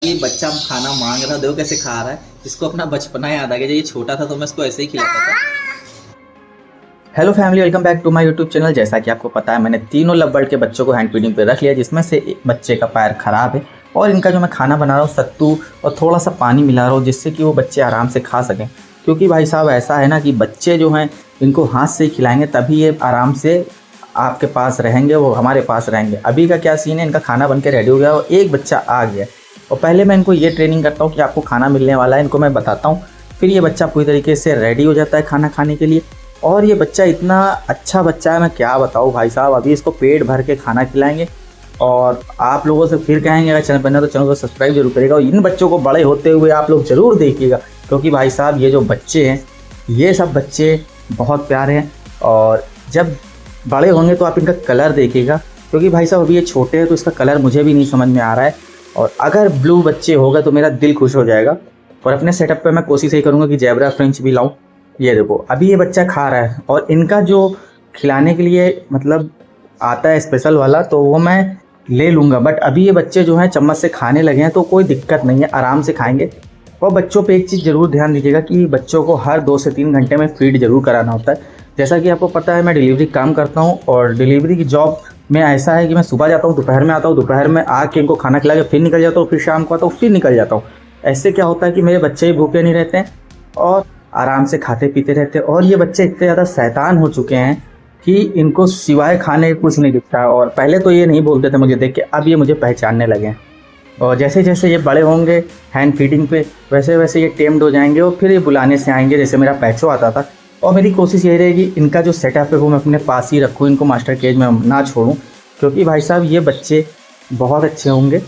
ये बच्चा खाना मांग रहा, देखो कैसे खा रहा है। इसको अपना बचपना याद आ गया। जब ये छोटा था तो मैं इसको ऐसे ही खिलाता था। Hello family, welcome back to my YouTube channel. जैसा कि आपको पता है, मैंने तीनों लव बर्ड के बच्चों को हैंड फीडिंग पे रख लिया, जिसमें से एक बच्चे का पैर खराब है और इनका जो मैं खाना बना रहा हूँ सत्तू और थोड़ा सा पानी मिला रहा हूँ, जिससे कि वो बच्चे आराम से खा सकें। क्योंकि भाई साहब ऐसा है ना कि बच्चे जो हैं इनको हाथ से ही खिलाएंगे तभी ये आराम से आपके पास रहेंगे, वो हमारे पास रहेंगे। अभी का क्या सीन है, इनका खाना बन के रेडी हो गया और एक बच्चा आ गया। और पहले मैं इनको ये ट्रेनिंग करता हूँ कि आपको खाना मिलने वाला है, इनको मैं बताता हूँ। फिर ये बच्चा पूरी तरीके से रेडी हो जाता है खाना खाने के लिए। और ये बच्चा इतना अच्छा बच्चा है, मैं क्या बताऊँ भाई साहब। अभी इसको पेट भर के खाना खिलाएंगे और आप लोगों से फिर कहेंगे अगर चैनल बना तो चैनल को सब्सक्राइब जरूर करेगा। और इन बच्चों को बड़े होते हुए आप लोग ज़रूर देखिएगा, क्योंकि भाई साहब ये जो बच्चे हैं ये सब बच्चे बहुत प्यारे हैं। और जब बड़े होंगे तो आप इनका कलर देखिएगा, क्योंकि भाई साहब अभी ये छोटे हैं तो इसका कलर मुझे भी नहीं समझ में आ रहा है। और अगर ब्लू बच्चे होगा तो मेरा दिल खुश हो जाएगा। और अपने सेटअप पे मैं कोशिश यही करूँगा कि जैबरा फ्रेंच भी लाऊं। ये देखो अभी ये बच्चा खा रहा है और इनका जो खिलाने के लिए मतलब आता है स्पेशल वाला, तो वो मैं ले लूँगा। बट अभी ये बच्चे जो हैं चम्मच से खाने लगे हैं तो कोई दिक्कत नहीं है, आराम से खाएंगे। और बच्चों पे एक चीज़ ज़रूर ध्यान दीजिएगा कि बच्चों को हर 2 से 3 घंटे में फीड ज़रूर कराना होता है। जैसा कि आपको पता है मैं डिलीवरी काम करता हूँ और डिलीवरी की जॉब में ऐसा है कि मैं सुबह जाता हूँ, दोपहर में आता हूँ, दोपहर में आके इनको खाना खिला के फिर निकल जाता हूँ, फिर शाम को आता हूँ, फिर निकल जाता हूँ। ऐसे क्या होता है कि मेरे बच्चे ही भूखे नहीं रहते हैं और आराम से खाते पीते रहते हैं। और ये बच्चे इतने ज़्यादा शैतान हो चुके हैं कि इनको सिवाय खाने कुछ नहीं दिखता है। और पहले तो ये नहीं बोलते थे मुझे देख के, अब ये मुझे पहचानने लगे हैं। और जैसे जैसे ये बड़े होंगे हैंड फीडिंग पे, वैसे वैसे ये टेम्ड हो जाएंगे और फिर ये बुलाने से आएंगे, जैसे मेरा पैचो आता था। और मेरी कोशिश यही रहेगी इनका जो सेटअप है वो मैं अपने पास ही रखूँ, इनको मास्टर केज में ना छोड़ूँ। क्योंकि भाई साहब ये बच्चे बहुत अच्छे होंगे।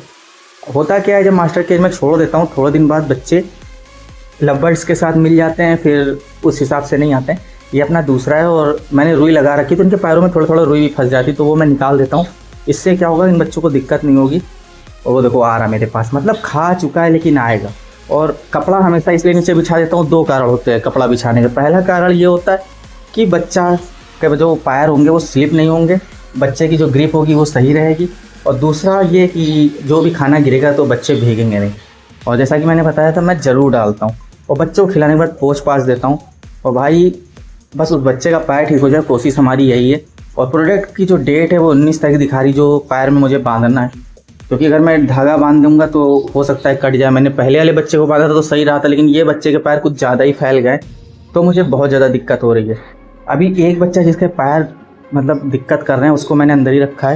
होता क्या है, जब मास्टर केज में छोड़ देता हूँ थोड़े दिन बाद बच्चे लव बर्ड्स के साथ मिल जाते हैं, फिर उस हिसाब से नहीं आते हैं। ये अपना दूसरा है और मैंने रुई लगा रखी तो इनके पैरों में थोड़ा थोड़ा रुई भी फंस जाती, तो वो मैं निकाल देता हूँ। इससे क्या होगा, इन बच्चों को दिक्कत नहीं होगी। और वो देखो आ रहा मेरे पास, मतलब खा चुका है लेकिन आएगा। और कपड़ा हमेशा इसलिए नीचे बिछा देता हूँ, 2 कारण होते हैं कपड़ा बिछाने के। पहला कारण ये होता है कि बच्चा के जो पैर होंगे वो स्लिप नहीं होंगे, बच्चे की जो ग्रिप होगी वो सही रहेगी। और दूसरा ये कि जो भी खाना गिरेगा तो बच्चे भीगेंगे नहीं। और जैसा कि मैंने बताया था मैं ज़रूर डालता हूँ और बच्चों को खिलाने के बाद पोंछ पाछ देता हूँ। और भाई बस उस बच्चे का पैर ठीक हो जाए, कोशिश हमारी यही है। और प्रोडक्ट की जो डेट है वो 19 तारीख दिखा रही, जो पैर में मुझे बांधना है। क्योंकि अगर मैं धागा बांध दूंगा तो हो सकता है कट जाए। मैंने पहले वाले बच्चे को बांधा था तो सही रहा था, लेकिन ये बच्चे के पैर कुछ ज़्यादा ही फैल गए तो मुझे बहुत ज़्यादा दिक्कत हो रही है। अभी एक बच्चा जिसके पैर मतलब दिक्कत कर रहे हैं उसको मैंने अंदर ही रखा है,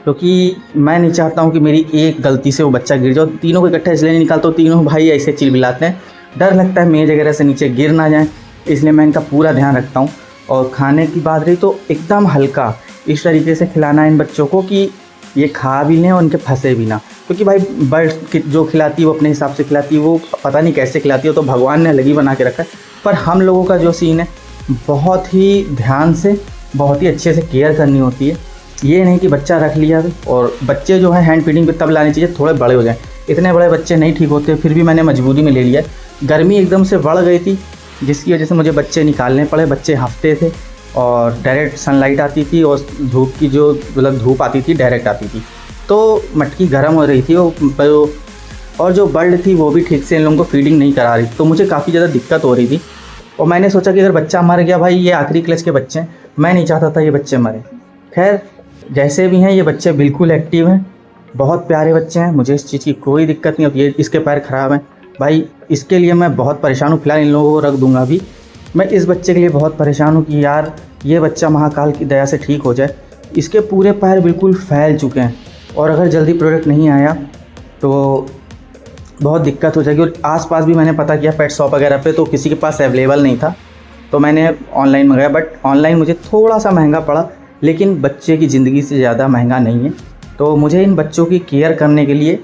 क्योंकि मैं नहीं चाहता हूँ कि मेरी एक गलती से वो बच्चा गिर जाए। तीनों को इकट्ठा इसलिए नहीं निकालता हूँ, तीनों भाई ऐसे चिल्लाते हैं, डर लगता है मेज वगैरह से नीचे गिर ना जाए, इसलिए मैं इनका पूरा ध्यान रखता हूँ। और खाने की बात रही तो एकदम हल्का इस तरीके से खिलाना है इन बच्चों को कि ये खा भी लें और इनके फंसे भी ना। क्योंकि भाई बर्ड जो खिलाती है वो अपने हिसाब से खिलाती है, वो पता नहीं कैसे खिलाती है, तो भगवान ने अलग ही बना के रखा है। पर हम लोगों का जो सीन है बहुत ही ध्यान से बहुत ही अच्छे से केयर करनी होती है। ये नहीं कि बच्चा रख लिया। और बच्चे जो है हैंड फीडिंग पे तब लाने चाहिए थोड़े बड़े हो जाएं, इतने बड़े बच्चे नहीं ठीक होते। फिर भी मैंने मजबूरी में ले लिया। गर्मी एकदम से बढ़ गई थी जिसकी वजह से मुझे बच्चे निकालने पड़े। बच्चे हफ्ते थे और डायरेक्ट सनलाइट आती थी और धूप की जो मतलब धूप आती थी डायरेक्ट आती थी, तो मटकी गर्म हो रही थी। और जो बर्ड थी वो भी ठीक से इन लोगों को फीडिंग नहीं करा रही, तो मुझे काफ़ी ज़्यादा दिक्कत हो रही थी। और मैंने सोचा कि अगर बच्चा मर गया, भाई ये आखिरी क्लच के बच्चे हैं, मैं नहीं चाहता था ये बच्चे मरे। खैर जैसे भी हैं ये बच्चे बिल्कुल एक्टिव हैं, बहुत प्यारे बच्चे हैं, मुझे इस चीज़ की कोई दिक्कत नहीं होती। ये इसके पैर ख़राब हैं भाई, इसके लिए मैं बहुत परेशान हूँ। फिलहाल इन लोगों को रख दूँगा अभी। मैं इस बच्चे के लिए बहुत परेशान हूँ कि यार ये बच्चा महाकाल की दया से ठीक हो जाए। इसके पूरे पैर बिल्कुल फैल चुके हैं और अगर जल्दी प्रोडक्ट नहीं आया तो बहुत दिक्कत हो जाएगी। और आसपास भी मैंने पता किया पेट शॉप वगैरह पे, तो किसी के पास अवेलेबल नहीं था, तो मैंने ऑनलाइन मंगाया। बट ऑनलाइन मुझे थोड़ा सा महंगा पड़ा, लेकिन बच्चे की ज़िंदगी से ज़्यादा महंगा नहीं है। तो मुझे इन बच्चों की केयर करने के लिए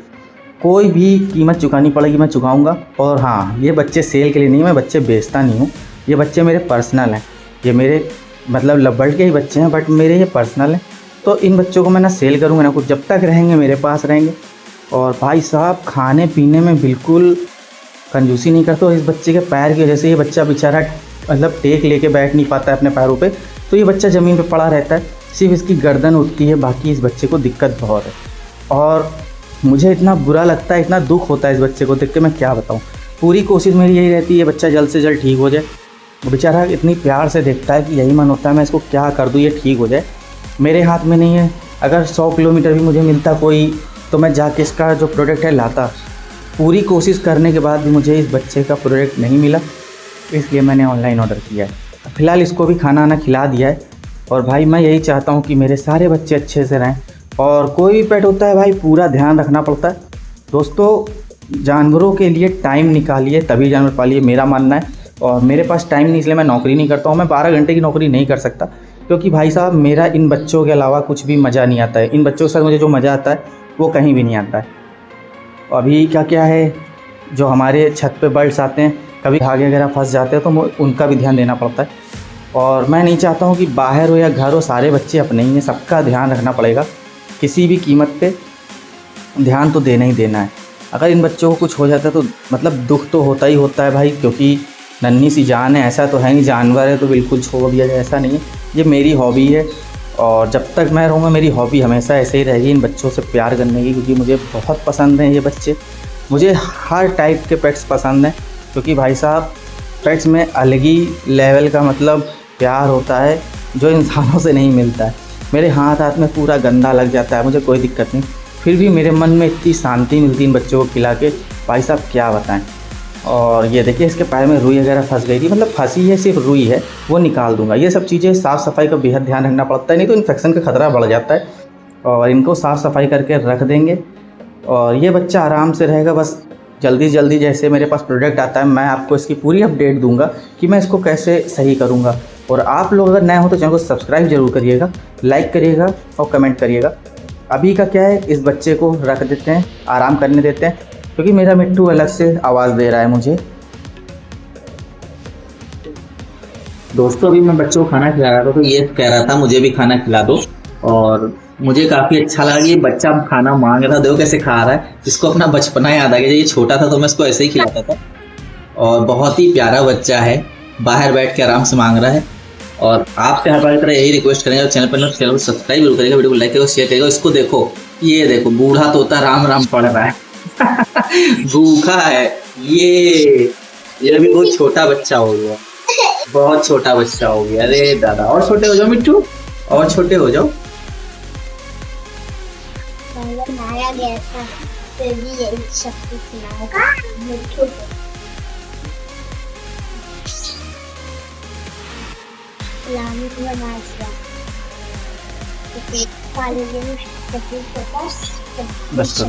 कोई भी कीमत चुकानी पड़ेगी, मैं चुकाऊँगा। और हाँ, ये बच्चे सेल के लिए नहीं, मैं बच्चे बेचता नहीं हूँ, ये बच्चे मेरे पर्सनल हैं। ये मेरे मतलब लव बर्ड के ही बच्चे हैं, बट मेरे ये पर्सनल हैं। तो इन बच्चों को मैं ना सेल करूँगा ना कुछ, जब तक रहेंगे मेरे पास रहेंगे। और भाई साहब खाने पीने में बिल्कुल कंजूसी नहीं करते। इस बच्चे के पैर की वजह से ये बच्चा बेचारा मतलब टेक लेके बैठ नहीं पाता है अपने पैरों पे, तो ये बच्चा ज़मीन पे पड़ा रहता है, सिर्फ इसकी गर्दन उठती है, बाकी इस बच्चे को दिक्कत बहुत है। और मुझे इतना बुरा लगता है, इतना दुख होता है इस बच्चे को देख के, मैं क्या बताऊँ। पूरी कोशिश मेरी यही रहती है ये बच्चा जल्द से जल्द ठीक हो जाए। वो बेचारा इतनी प्यार से देखता है कि यही मन होता है मैं इसको क्या कर दूँ ये ठीक हो जाए। मेरे हाथ में नहीं है, अगर 100 किलोमीटर भी मुझे मिलता कोई तो मैं जाके इसका जो प्रोडक्ट है लाता। पूरी कोशिश करने के बाद भी मुझे इस बच्चे का प्रोडक्ट नहीं मिला, इसलिए मैंने ऑनलाइन ऑर्डर किया है। फ़िलहाल इसको भी खाना वाना खिला दिया है। और भाई मैं यही चाहता हूँ कि मेरे सारे बच्चे अच्छे से रहें। और कोई भी पेट होता है भाई पूरा ध्यान रखना पड़ता है। दोस्तों जानवरों के लिए टाइम निकालिए तभी जानवर पालिए, मेरा मानना है। और मेरे पास टाइम नहीं, इसलिए मैं नौकरी नहीं करता हूँ। मैं 12 घंटे की नौकरी नहीं कर सकता क्योंकि भाई साहब मेरा इन बच्चों के अलावा कुछ भी मज़ा नहीं आता है। इन बच्चों के साथ मुझे जो मज़ा आता है वो कहीं भी नहीं आता है। अभी क्या है, जो हमारे छत पे बर्ड्स आते हैं, कभी धागे वगैरह फंस जाते हैं तो उनका भी ध्यान देना पड़ता है। और मैं नहीं चाहता हूँ कि बाहर हो या घर हो सारे बच्चे अपने ही हैं, सबका ध्यान रखना पड़ेगा। किसी भी कीमत पे ध्यान तो देना ही देना है। अगर इन बच्चों को कुछ हो जाता है तो मतलब दुख तो होता ही होता है भाई, क्योंकि नन्ही सी जान है। ऐसा तो है नहीं जानवर है तो बिल्कुल छोड़ दिया जाए, ऐसा नहीं है। ये मेरी हॉबी है और जब तक मैं रहूँगा मेरी हॉबी हमेशा ऐसे ही रहेगी इन बच्चों से प्यार करने की, क्योंकि मुझे बहुत पसंद हैं ये बच्चे। मुझे हर टाइप के पेट्स पसंद हैं क्योंकि भाई साहब पेट्स में अलग ही लेवल का मतलब प्यार होता है जो इंसानों से नहीं मिलता है। मेरे हाथ में पूरा गंदा लग जाता है, मुझे कोई दिक्कत नहीं, फिर भी मेरे मन में इतनी शांति मिलती है इन बच्चों को खिला के, भाई साहब क्या बताएं। और ये देखिए इसके पैर में रुई वगैरह फंस गई थी, मतलब फंसी है सिर्फ रुई है, वो निकाल दूंगा। ये सब चीज़ें साफ़ सफाई का बेहद ध्यान रखना पड़ता है, नहीं तो इन्फेक्शन का खतरा बढ़ जाता है। और इनको साफ़ सफाई करके रख देंगे और ये बच्चा आराम से रहेगा। बस जल्दी जैसे मेरे पास प्रोडक्ट आता है मैं आपको इसकी पूरी अपडेट दूंगा कि मैं इसको कैसे सही करूंगा। और आप लोग अगर नए हो तो चैनल को सब्सक्राइब जरूर करिएगा, लाइक करिएगा और कमेंट करिएगा। अभी का क्या है, इस बच्चे को रख देते हैं, आराम करने देते हैं, क्योंकि मेरा मिट्टू अलग से आवाज़ दे रहा है मुझे। दोस्तों अभी मैं बच्चों को खाना खिला रहा था तो ये कह रहा था मुझे भी खाना खिला दो, और मुझे काफ़ी अच्छा लगा कि बच्चा खाना मांग रहा था, देखो कैसे खा रहा है। इसको अपना बचपना याद आ गया, ये छोटा था तो मैं इसको ऐसे ही खिलाता था। और बहुत ही प्यारा बच्चा है, बाहर बैठ के आराम से मांग रहा है। और आपसे हर बार की तरह यही रिक्वेस्ट करेंगे, चैनल पर चैनल को सब्सक्राइब जरूर करेगा, वीडियो को लाइक करेगा, शेयर करेगा। इसको देखो, ये देखो बूढ़ा तोता राम राम पढ़ रहा है भूखा है ये भी बहुत छोटा बच्चा हो गया, बहुत छोटा बच्चा हो गया। अरे दादा और छोटे हो जाओ मिट्टू, और छोटे हो जाओ। बनाया गया था फिर भी यही सब कुछ बनाया मिट्टू को। लामी को बनाया था तो काले दिन सब कुछ होता बस